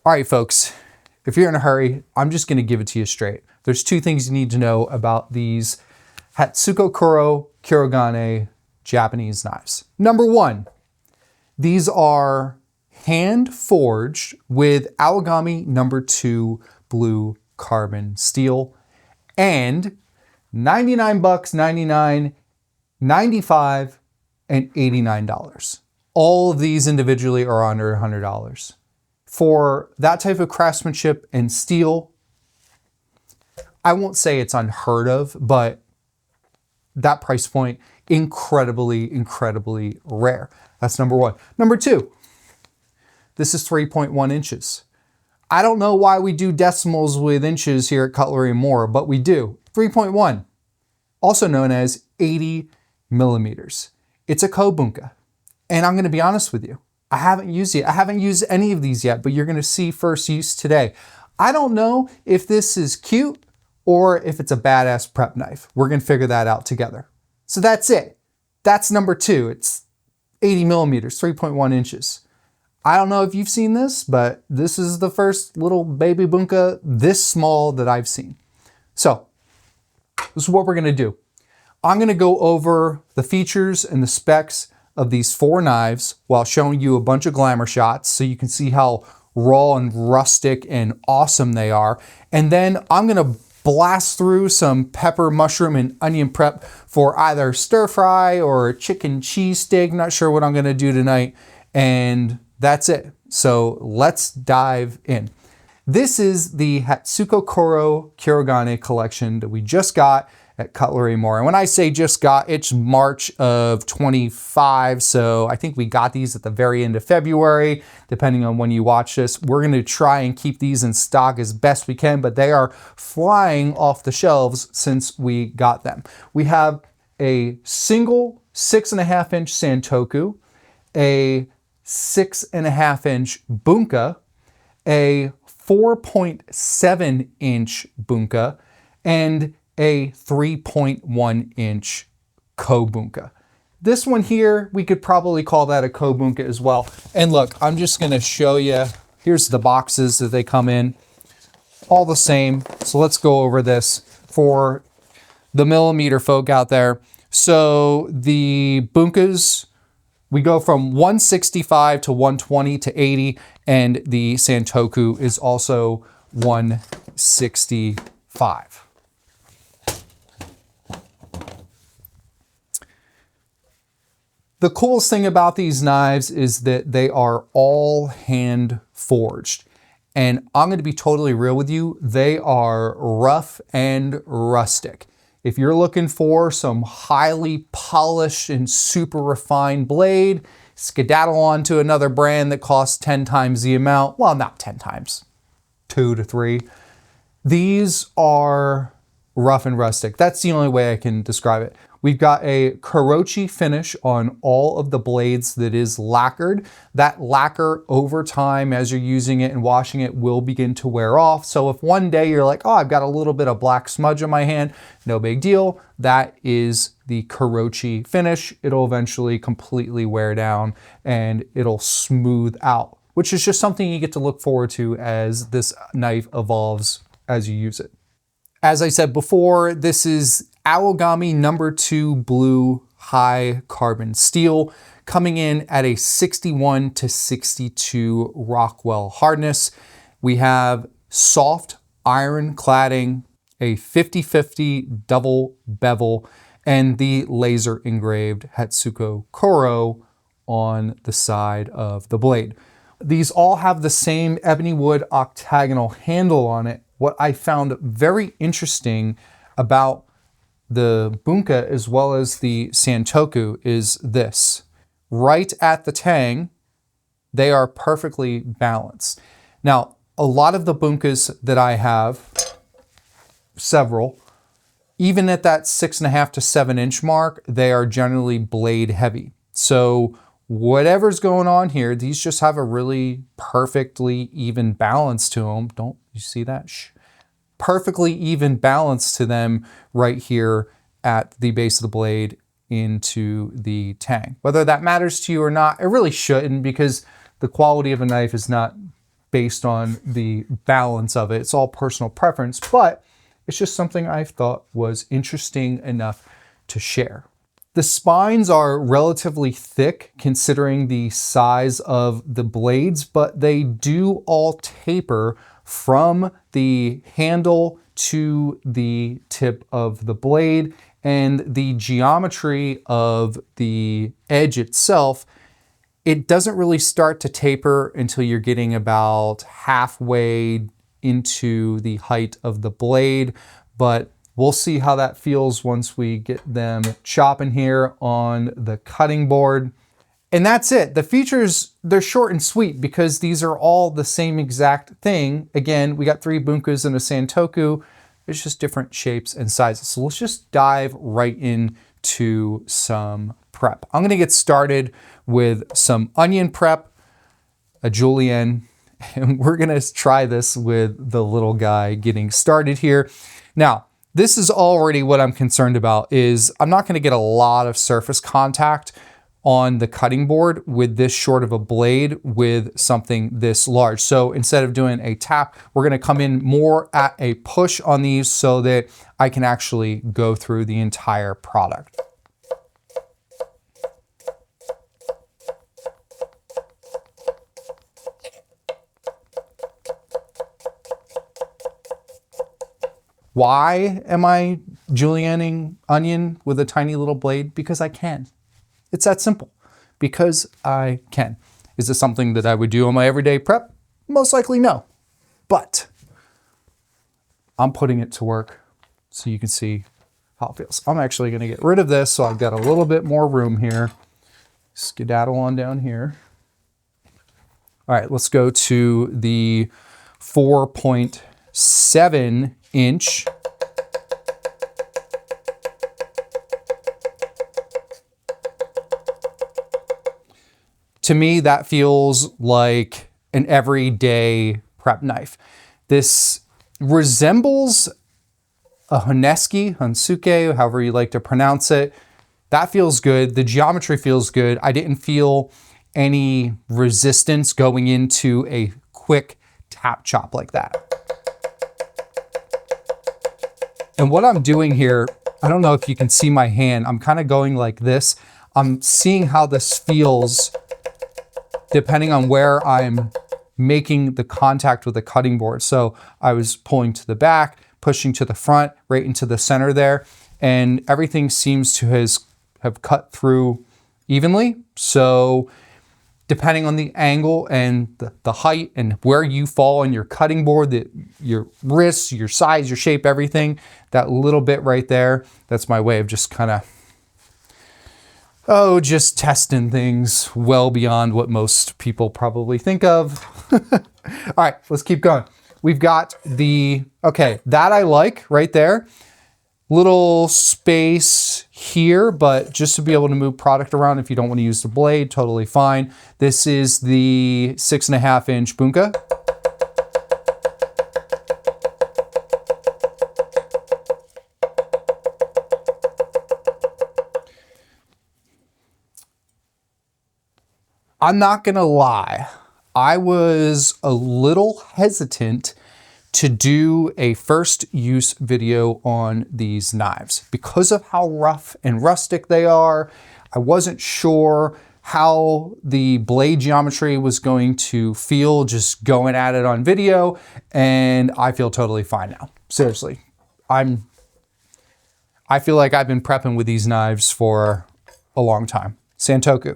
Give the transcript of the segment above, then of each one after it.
All right, folks, if you're in a hurry, I'm just gonna give it to you straight. There's two things you need to know about these Hatsukokoro Kurogane Japanese knives. Number one, these are hand forged with Aogami #2 blue carbon steel, and 99 bucks, 99, 95, and $89. All of these individually are under $100. For that type of craftsmanship and steel, I won't say it's unheard of, but that price point, incredibly, incredibly rare. That's number one. Number two, this is 3.1 inches. I don't know why we do decimals with inches here at Cutlery and More, but we do. 3.1, also known as 80 millimeters. It's a ko-bunka. And I'm gonna be honest with you, I haven't used it. I haven't used any of these yet, but you're gonna see first use today. I don't know if this is cute or if it's a badass prep knife. We're gonna figure that out together. So that's it. That's number two. It's 80 millimeters, 3.1 inches. I don't know if you've seen this, but this is the first little baby bunka this small that I've seen. So this is what we're gonna do. I'm gonna go over the features and the specs of these four knives while showing you a bunch of glamour shots so you can see how raw and rustic and awesome they are. And then I'm gonna blast through some pepper, mushroom, and onion prep for either stir fry or chicken cheese steak. Not sure what I'm gonna do tonight. And that's it. So let's dive in. This is the Hatsukokoro Kurogane collection that we just got at Cutlery More. And when I say just got, it's March of 25. So I think we got these at the very end of February, depending on when you watch this. We're gonna try and keep these in stock as best we can, but they are flying off the shelves since we got them. We have a single 6.5 inch Santoku, a 6.5 inch bunka, a 4.7 inch bunka, and a 3.1 inch ko-bunka. This one here, we could probably call that a ko-bunka as well. And look, I'm just gonna show you, here's the boxes that they come in, all the same. So let's go over this for the millimeter folk out there. So the bunkas, we go from 165 to 120 to 80, and the Santoku is also 165. The coolest thing about these knives is that they are all hand forged. And I'm gonna be totally real with you, they are rough and rustic. If you're looking for some highly polished and super refined blade, skedaddle on to another brand that costs 10 times the amount. Well, not 10 times, 2 to 3. These are rough and rustic. That's the only way I can describe it. We've got a Kurouchi Finish on all of the blades that is lacquered. That lacquer over time, as you're using it and washing it, will begin to wear off. So if one day you're like, oh, I've got a little bit of black smudge on my hand, no big deal. That is the Kurouchi Finish. It'll eventually completely wear down and it'll smooth out, which is just something you get to look forward to as this knife evolves as you use it. As I said before, this is Aogami #2 blue high carbon steel, coming in at a 61 to 62 Rockwell hardness. We have soft iron cladding, a 50/50 double bevel, and the laser engraved Hatsukokoro on the side of the blade. These all have the same ebony wood octagonal handle on it. What I found very interesting about the bunka as well as the Santoku is this. Right at the tang, they are perfectly balanced. Now, a lot of the bunkas that I have, several, even at that 6.5 to 7 inch mark, they are generally blade heavy. So whatever's going on here, these just have a really perfectly even balance to them. Don't you see that? Shh. Perfectly even balance to them right here at the base of the blade into the tang. Whether that matters to you or not, it really shouldn't, because the quality of a knife is not based on the balance of it. It's all personal preference, but it's just something I thought was interesting enough to share. The spines are relatively thick considering the size of the blades, but they do all taper from the handle to the tip of the blade, and the geometry of the edge itself, it doesn't really start to taper until you're getting about halfway into the height of the blade, but we'll see how that feels once we get them chopping here on the cutting board. And that's it. The features, they're short and sweet because these are all the same exact thing. Again, we got 3 bunkas and a santoku. It's just different shapes and sizes. So let's just dive right into some prep. I'm gonna get started with some onion prep, a julienne, and we're gonna try this with the little guy getting started here. Now, this is already what I'm concerned about is I'm not gonna get a lot of surface contact on the cutting board with this short of a blade with something this large. So instead of doing a tap, we're gonna come in more at a push on these so that I can actually go through the entire product. Why am I julienning onion with a tiny little blade? Because I can. It's that simple. Because I can. Is this something that I would do on my everyday prep? Most likely no. But I'm putting it to work so you can see how it feels. I'm actually going to get rid of this so I've got a little bit more room here. Skedaddle on down here. All right, let's go to the 4.7 inch. To me, that feels like an everyday prep knife. This resembles a Hansuke, however you like to pronounce it. That feels good. The geometry feels good. I didn't feel any resistance going into a quick tap chop like that. And what I'm doing here, I don't know if you can see my hand. I'm kind of going like this. I'm seeing how this feels depending on where I'm making the contact with the cutting board. So I was pulling to the back, pushing to the front, right into the center there, and everything seems to have cut through evenly. So depending on the angle and the height and where you fall on your cutting board, your wrists, your size, your shape, everything, that little bit right there, that's my way of just kind of, just testing things well beyond what most people probably think of. All right, let's keep going. We've got okay, that I like right there. Little space here, but just to be able to move product around if you don't want to use the blade, totally fine. This is the 6.5 inch bunka. I'm not gonna lie, I was a little hesitant to do a first use video on these knives because of how rough and rustic they are. I wasn't sure how the blade geometry was going to feel just going at it on video, and I feel totally fine now. Seriously, I feel like I've been prepping with these knives for a long time. Santoku.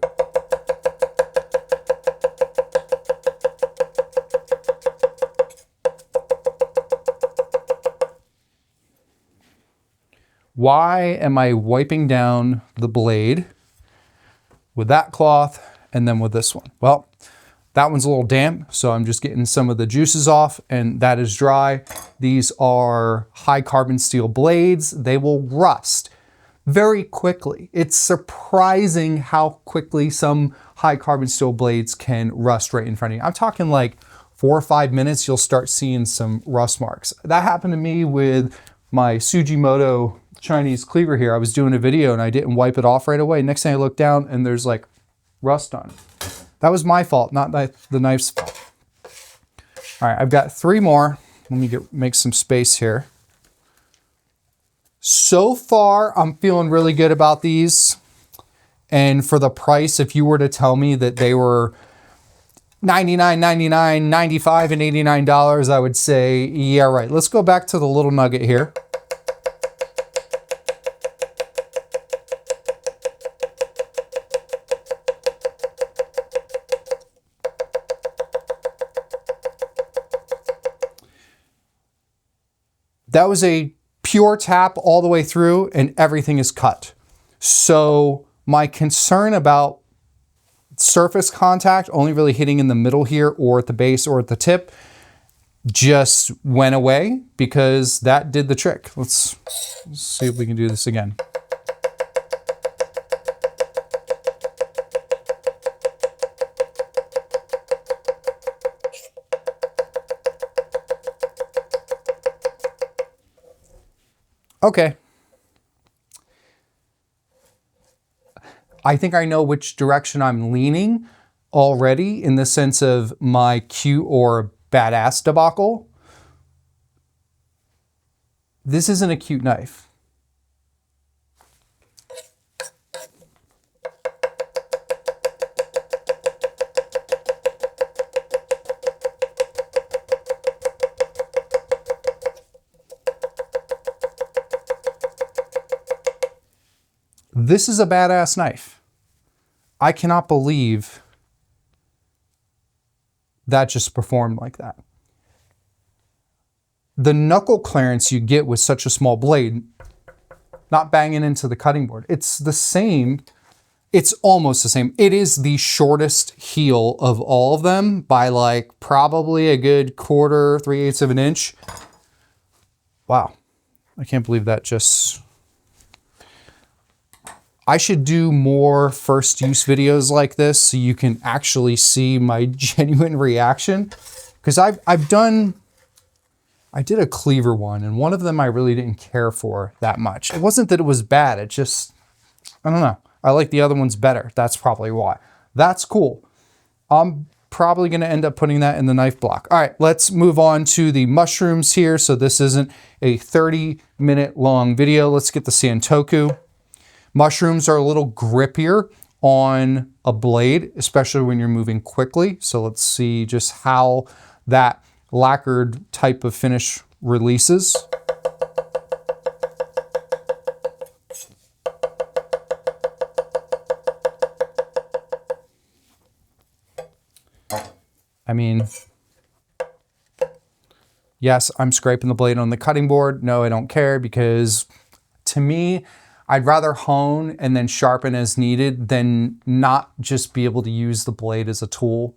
Why am I wiping down the blade with that cloth and then with this one? Well, that one's a little damp, so I'm just getting some of the juices off, and that is dry. These are high carbon steel blades. They will rust very quickly. It's surprising how quickly some high carbon steel blades can rust right in front of you. I'm talking like 4 or 5 minutes, you'll start seeing some rust marks. That happened to me with my Sujimoto Chinese cleaver here. I was doing a video and I didn't wipe it off right away. Next thing I look down and there's like rust on it. That was my fault, not the knife's fault. All right, I've got 3 more. Let me make some space here. So far, I'm feeling really good about these. And for the price, if you were to tell me that they were $99, $99, $95, and $89, I would say, yeah, right. Let's go back to the little nugget here. That was a pure tap all the way through and everything is cut. So my concern about surface contact only really hitting in the middle here or at the base or at the tip just went away because that did the trick. Let's see if we can do this again. Okay. I think I know which direction I'm leaning already in the sense of my cute or badass debacle. This isn't a cute knife. This is a badass knife. I cannot believe that just performed like that. The knuckle clearance you get with such a small blade, not banging into the cutting board, it's the same. It's almost the same. It is the shortest heel of all of them by like probably a good 1/4, 3/8 of an inch. Wow. I can't believe that just... I should do more first use videos like this so you can actually see my genuine reaction. Because I did a cleaver one and one of them I really didn't care for that much. It wasn't that it was bad, it just, I don't know. I like the other ones better. That's probably why. That's cool. I'm probably gonna end up putting that in the knife block. All right, let's move on to the mushrooms here. So this isn't a 30-minute long video. Let's get the Santoku. Mushrooms are a little grippier on a blade, especially when you're moving quickly. So let's see just how that lacquered type of finish releases. I mean, yes, I'm scraping the blade on the cutting board. No, I don't care because to me, I'd rather hone and then sharpen as needed than not just be able to use the blade as a tool.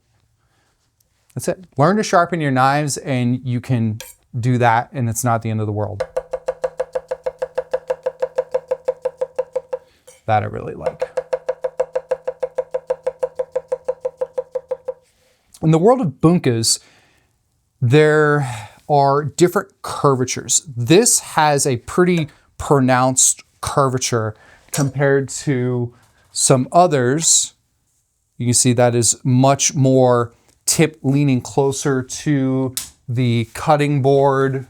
That's it. Learn to sharpen your knives and you can do that and it's not the end of the world. That I really like. In the world of bunkas, there are different curvatures. This has a pretty pronounced curvature compared to some others. You can see that is much more tip leaning closer to the cutting board.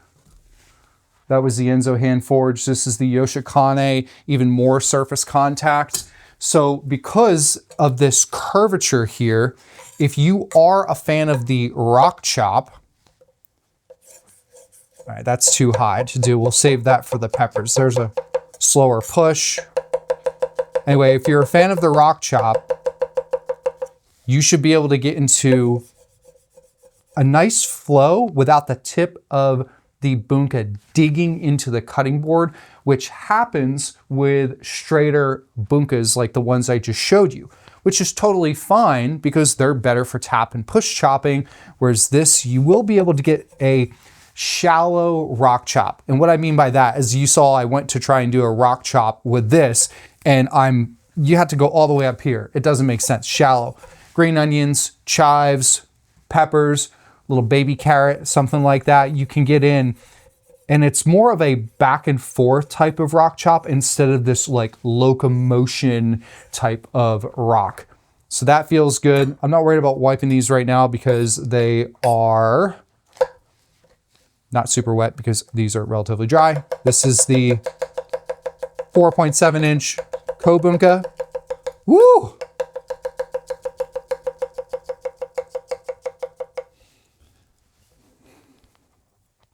That was the Enzo hand forged. This is the Yoshikane, even more surface contact. So because of this curvature here, if you are a fan of the rock chop, all right, that's too high to do. We'll save that for the peppers. There's a slower push. Anyway, if you're a fan of the rock chop, you should be able to get into a nice flow without the tip of the bunka digging into the cutting board, which happens with straighter bunkas like the ones I just showed you, which is totally fine because they're better for tap and push chopping, whereas this, you will be able to get a shallow rock chop. And what I mean by that is you saw I went to try and do a rock chop with this and you have to go all the way up here. It doesn't make sense. Shallow. Green onions, chives, peppers, little baby carrot, something like that. You can get in and it's more of a back and forth type of rock chop instead of this like locomotion type of rock. So that feels good. I'm not worried about wiping these right now because they are not super wet because these are relatively dry. This is the 4.7-inch ko-bunka. Woo!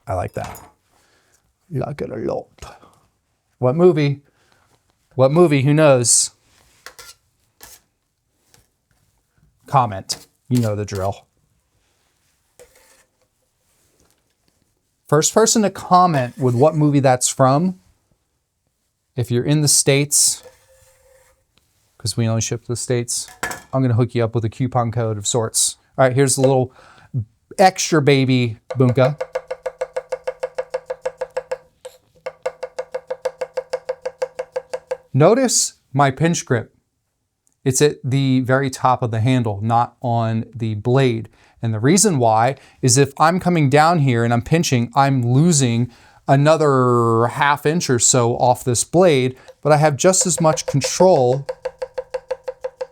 I like that. Like it a lot. What movie? What movie? Who knows? Comment. You know the drill. First person to comment with what movie that's from, if you're in the States, because we only ship to the States, I'm going to hook you up with a coupon code of sorts. All right, here's the little extra baby bunka. Notice my pinch grip. It's at the very top of the handle, not on the blade. And the reason why is if I'm coming down here and I'm pinching, I'm losing another ½ inch or so off this blade, but I have just as much control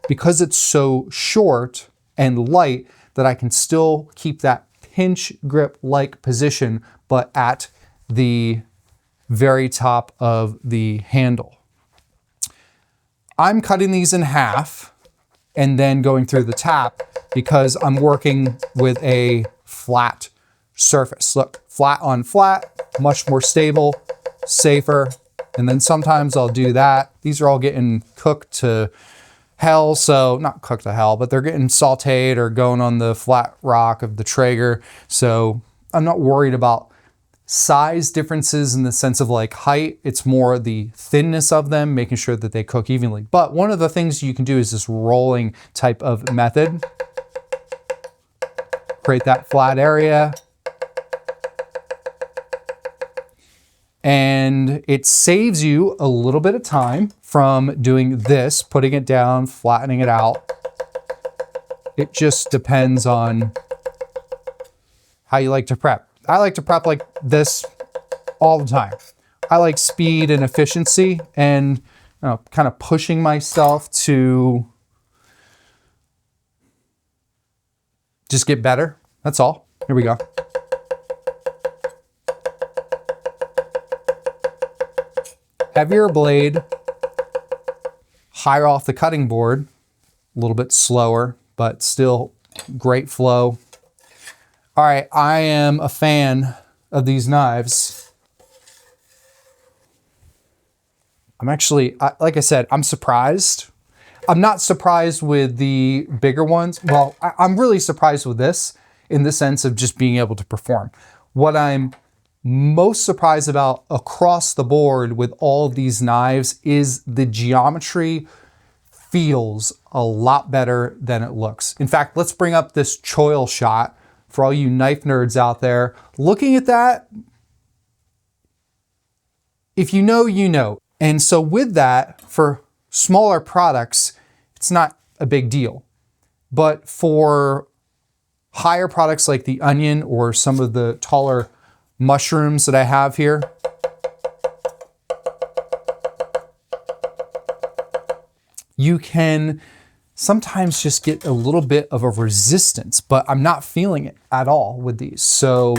because it's so short and light that I can still keep that pinch grip-like position, but at the very top of the handle. I'm cutting these in half and then going through the tap because I'm working with a flat surface. Look, flat on flat, much more stable, safer. And then sometimes I'll do that. These are all getting cooked to hell. So not cooked to hell, but they're getting sauteed or going on the flat rock of the Traeger. So I'm not worried about size differences in the sense of like height. It's more the thinness of them, making sure that they cook evenly. But one of the things you can do is this rolling type of method. Create that flat area. And it saves you a little bit of time from doing this, putting it down, flattening it out. It just depends on how you like to prep. I like to prep like this all the time. I like speed and efficiency and kind of pushing myself to just get better. That's all. Here we go. Heavier blade, higher off the cutting board, a little bit slower, but still great flow. All right, I am a fan of these knives. I'm actually, like I said, I'm surprised. I'm not surprised with the bigger ones. Well, I'm really surprised with this in the sense of just being able to perform. What I'm most surprised about across the board with all of these knives is the geometry feels a lot better than it looks. In fact, let's bring up this choil shot. For all you knife nerds out there, looking at that, if you know, you know. And so with that, for smaller products, it's not a big deal. But for higher products like the onion or some of the taller mushrooms that I have here, you can sometimes just get a little bit of a resistance, but I'm not feeling it at all with these. So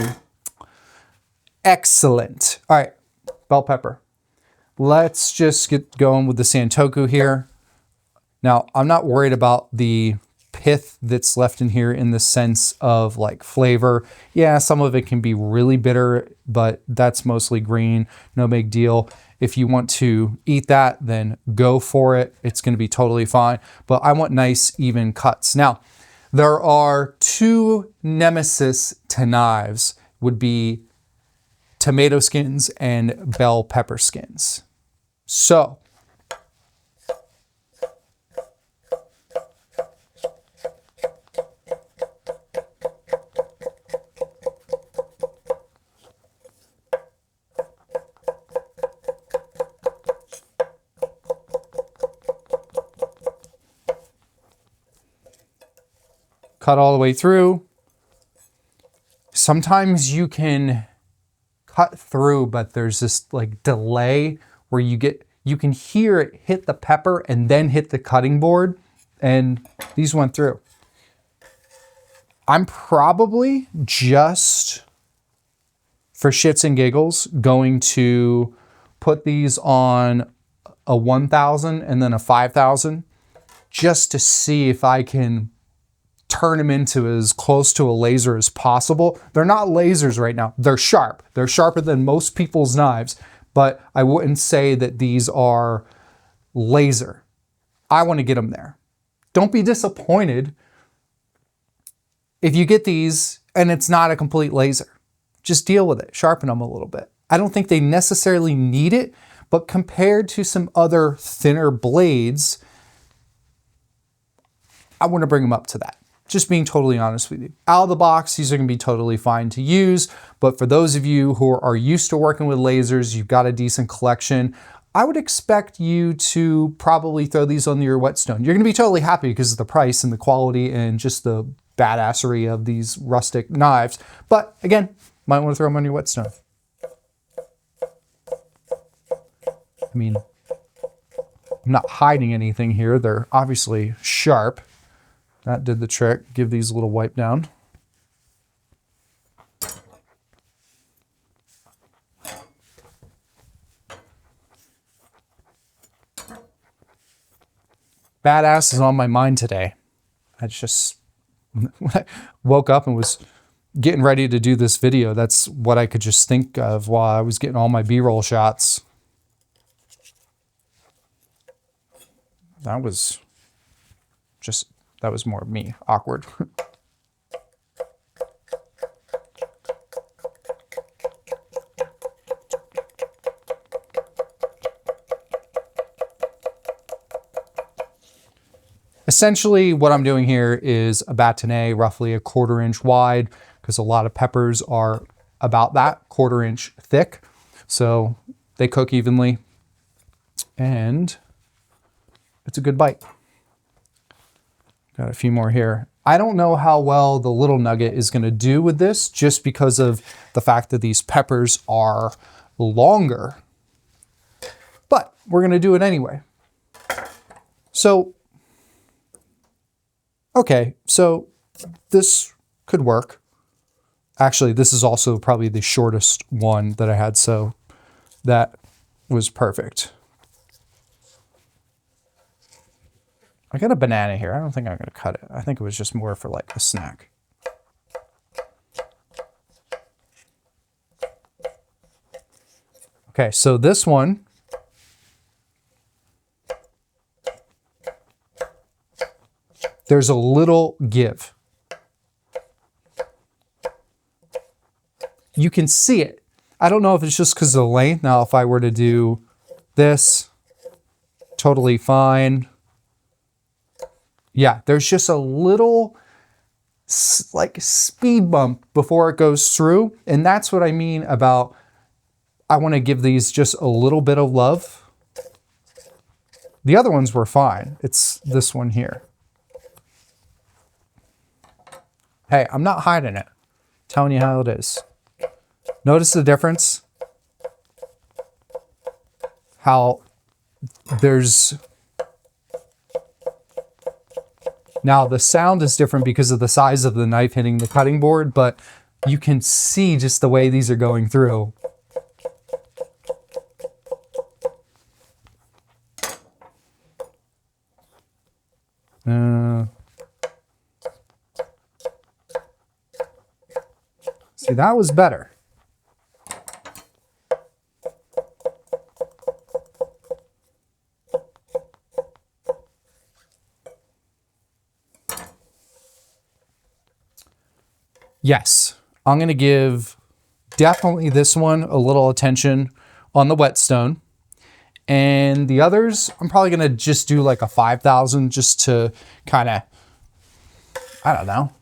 excellent. All right, bell pepper. Let's just get going with the Santoku here. Now, I'm not worried about the pith that's left in here in the sense of like flavor. Yeah, some of it can be really bitter, but that's mostly green, no big deal. If you want to eat that, then go for it. It's going to be totally fine. But I want nice, even cuts. Now, there are two nemesis to knives, would be tomato skins and bell pepper skins. So, cut all the way through. Sometimes you can cut through, but there's this like delay where you can hear it hit the pepper and then hit the cutting board, and these went through. I'm probably just for shits and giggles, going to put these on a 1000 and then a 5000 just to see if I can turn them into as close to a laser as possible. They're not lasers right now. They're sharp. They're sharper than most people's knives, but I wouldn't say that these are laser. I want to get them there. Don't be disappointed if you get these and it's not a complete laser. Just deal with it. Sharpen them a little bit. I don't think they necessarily need it, but compared to some other thinner blades, I want to bring them up to that. Just being totally honest with you. Out of the box, these are going to be totally fine to use, but for those of you who are used to working with lasers, you've got a decent collection, I would expect you to probably throw these on your whetstone. You're going to be totally happy because of the price and the quality and just the badassery of these rustic knives. But again, might want to throw them on your whetstone. I mean, I'm not hiding anything here. They're obviously sharp. That did the trick. Give these a little wipe down. Badass is on my mind today. I just woke up and was getting ready to do this video. That's what I could just think of while I was getting all my B-roll shots. That was more me, awkward. Essentially, what I'm doing here is a bâtonnet, roughly a 1/4 inch wide, because a lot of peppers are about that, 1/4 inch thick. So they cook evenly, and it's a good bite. Got a few more here. I don't know how well the little nugget is going to do with this, just because of the fact that these peppers are longer, but we're going to do it anyway. So, okay, so this could work. Actually, this is also probably the shortest one that I had, so that was perfect. I got a banana here. I don't think I'm going to cut it. I think it was just more for like a snack. Okay, so this one, there's a little give. You can see it. I don't know if it's just because of the length. Now, if I were to do this, totally fine. Yeah, there's just a little like speed bump before it goes through. And that's what I mean about, I want to give these just a little bit of love. The other ones were fine. It's this one here. Hey, I'm not hiding it. I'm telling you how it is. Notice the difference? How there's... Now, the sound is different because of the size of the knife hitting the cutting board, but you can see just the way these are going through. See, that was better. Yes, I'm going to give definitely this one a little attention on the whetstone. And the others, I'm probably going to just do like a 5,000 just to kind of, I don't know.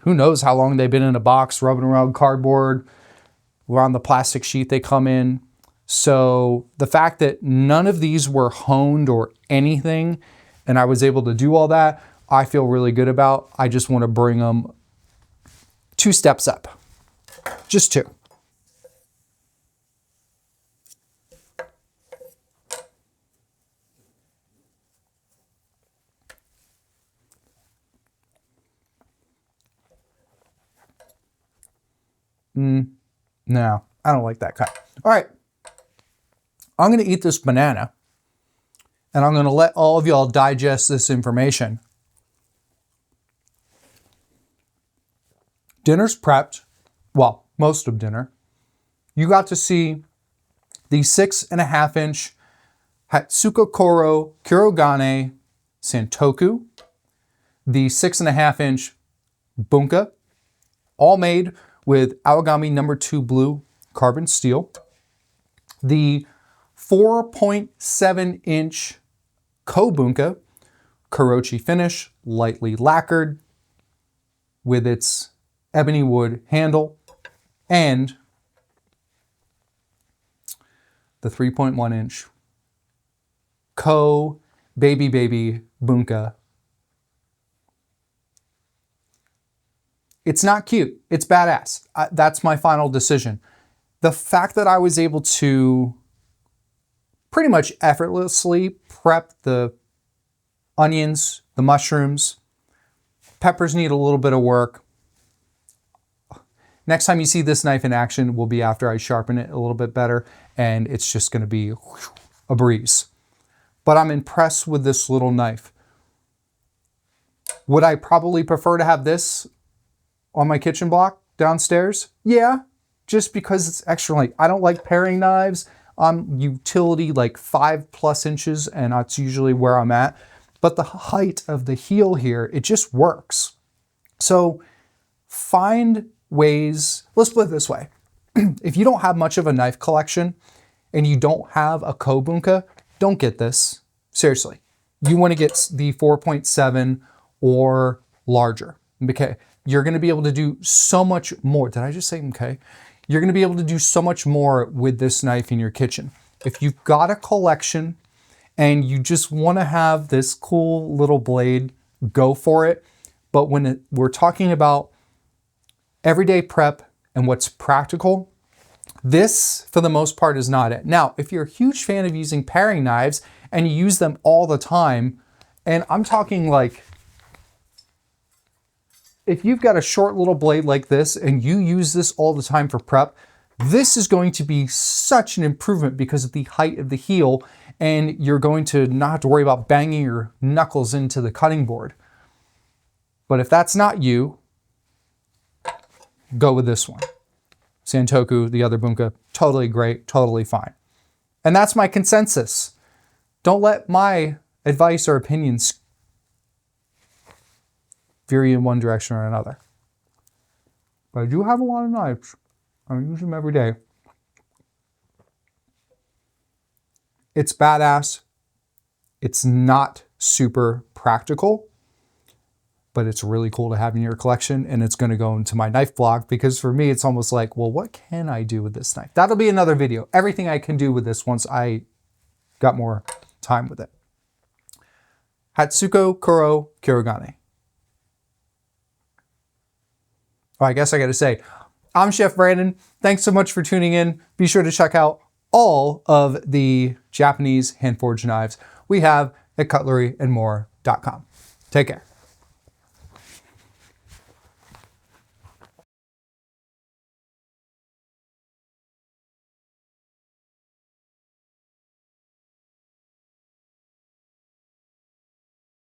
Who knows how long they've been in a box, rubbing around cardboard, around the plastic sheet they come in. So the fact that none of these were honed or anything, and I was able to do all that, I feel really good about. I just want to bring them 2 steps up, just 2. No, I don't like that cut. All right, I'm gonna eat this banana and I'm gonna let all of y'all digest this information. Dinner's prepped, well, most of dinner. You got to see the 6.5-inch Hatsukokoro Kurogane Santoku, the 6.5-inch bunka, all made with Aogami No. 2 blue carbon steel. The 4.7-inch ko-bunka, Kurouchi Finish, lightly lacquered with its ebony wood handle, and the 3.1-inch baby bunka. It's not cute. It's badass. That's my final decision. The fact that I was able to pretty much effortlessly prep the onions, the mushrooms, peppers need a little bit of work. Next time you see this knife in action will be after I sharpen it a little bit better, and it's just going to be a breeze. But I'm impressed with this little knife. Would I probably prefer to have this on my kitchen block downstairs? Yeah, just because it's extra light. I don't like paring knives. I'm utility like 5+ inches, and that's usually where I'm at. But the height of the heel here, it just works. So find ways, let's put it this way. If you don't have much of a knife collection and you don't have a ko-bunka, don't get this. Seriously. You want to get the 4.7 or larger. Okay. You're going to be able to do so much more. Did I just say okay? You're going to be able to do so much more with this knife in your kitchen. If you've got a collection and you just want to have this cool little blade, go for it. But when we're talking about everyday prep and what's practical, this, for the most part, is not it. Now, if you're a huge fan of using paring knives and you use them all the time, and I'm talking like, if you've got a short little blade like this and you use this all the time for prep, this is going to be such an improvement because of the height of the heel, and you're going to not have to worry about banging your knuckles into the cutting board. But if that's not you, go with this one. Santoku, the other bunka, totally great, totally fine. And that's my consensus. Don't let my advice or opinions veer you in one direction or another. But I do have a lot of knives. I use them every day. It's badass. It's not super practical, but it's really cool to have in your collection, and it's going to go into my knife blog because for me, it's almost like, well, what can I do with this knife? That'll be another video. Everything I can do with this once I got more time with it. Hatsukokoro Kurogane. Oh, I guess I got to say, I'm Chef Brandon. Thanks so much for tuning in. Be sure to check out all of the Japanese hand-forged knives we have at cutleryandmore.com. Take care.